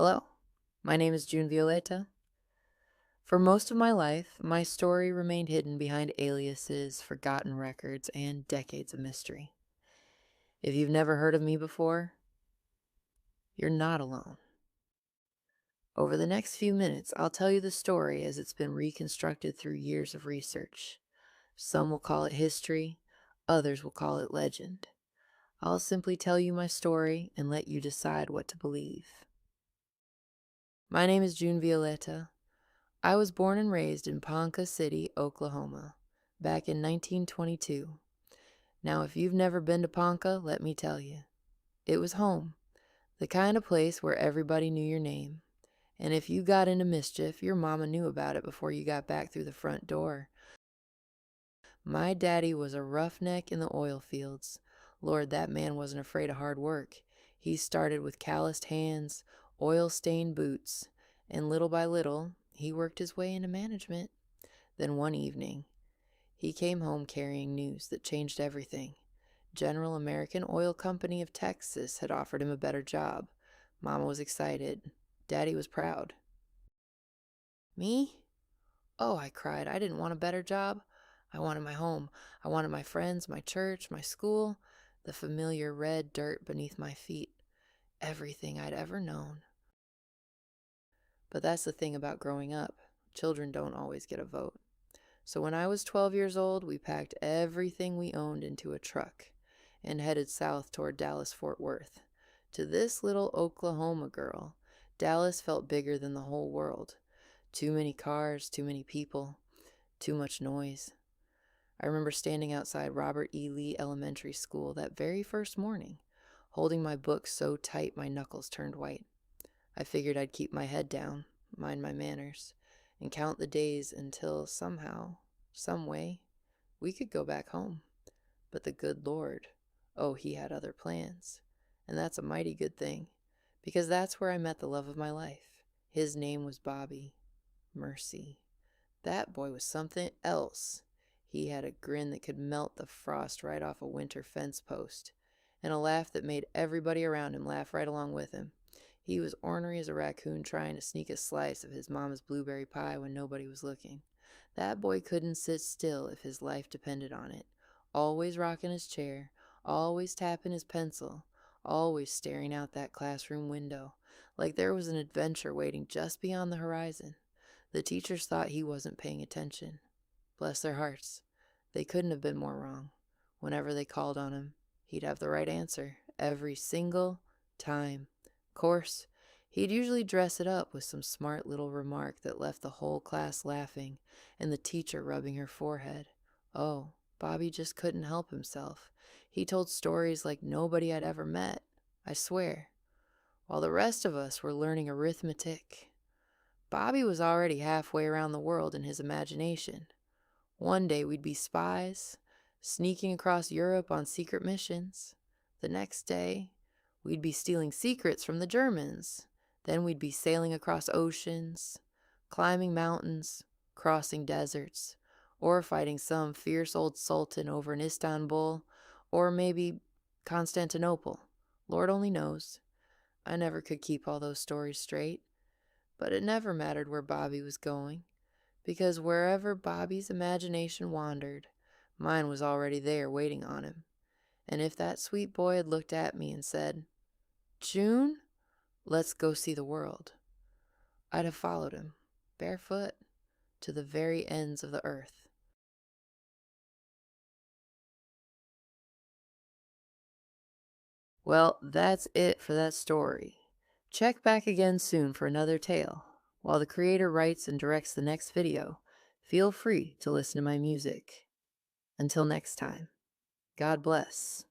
Hello, my name is June Violeta. For most of my life, my story remained hidden behind aliases, forgotten records, and decades of mystery. If you've never heard of me before, you're not alone. Over the next few minutes, I'll tell you the story as it's been reconstructed through years of research. Some will call it history, others will call it legend. I'll simply tell you my story and let you decide what to believe. My name is June Violeta. I was born and raised in Ponca City, Oklahoma, back in 1922. Now, if you've never been to Ponca, let me tell you, it was home, the kind of place where everybody knew your name. And if you got into mischief, your mama knew about it before you got back through the front door. My daddy was a roughneck in the oil fields. Lord, that man wasn't afraid of hard work. He started with calloused hands, oil-stained boots, and little by little, he worked his way into management. Then one evening, he came home carrying news that changed everything. General American Oil Company of Texas had offered him a better job. Mama was excited. Daddy was proud. Me? Oh, I cried. I didn't want a better job. I wanted my home. I wanted my friends, my church, my school, the familiar red dirt beneath my feet. Everything I'd ever known. But that's the thing about growing up. Children don't always get a vote. So when I was 12 years old, we packed everything we owned into a truck and headed south toward Dallas-Fort Worth. To this little Oklahoma girl, Dallas felt bigger than the whole world. Too many cars, too many people, too much noise. I remember standing outside Robert E. Lee Elementary School that very first morning, holding my book so tight my knuckles turned white. I figured I'd keep my head down, mind my manners, and count the days until somehow, some way, we could go back home. But the good Lord, oh, he had other plans. And that's a mighty good thing, because that's where I met the love of my life. His name was Bobby. Mercy. That boy was something else. He had a grin that could melt the frost right off a winter fence post, and a laugh that made everybody around him laugh right along with him. He was ornery as a raccoon trying to sneak a slice of his mama's blueberry pie when nobody was looking. That boy couldn't sit still if his life depended on it. Always rocking his chair, always tapping his pencil, always staring out that classroom window, like there was an adventure waiting just beyond the horizon. The teachers thought he wasn't paying attention. Bless their hearts. They couldn't have been more wrong. Whenever they called on him, he'd have the right answer every single time. Of course, he'd usually dress it up with some smart little remark that left the whole class laughing and the teacher rubbing her forehead. Oh, Bobby just couldn't help himself. He told stories like nobody I'd ever met, I swear. While the rest of us were learning arithmetic, Bobby was already halfway around the world in his imagination. One day we'd be spies, sneaking across Europe on secret missions. The next day, we'd be stealing secrets from the Germans. Then we'd be sailing across oceans, climbing mountains, crossing deserts, or fighting some fierce old sultan over in Istanbul, or maybe Constantinople. Lord only knows. I never could keep all those stories straight. But it never mattered where Bobby was going, because wherever Bobby's imagination wandered, mine was already there waiting on him. And if that sweet boy had looked at me and said, "June, let's go see the world," I'd have followed him, barefoot, to the very ends of the earth. Well, that's it for that story. Check back again soon for another tale. While the creator writes and directs the next video, feel free to listen to my music. Until next time, God bless.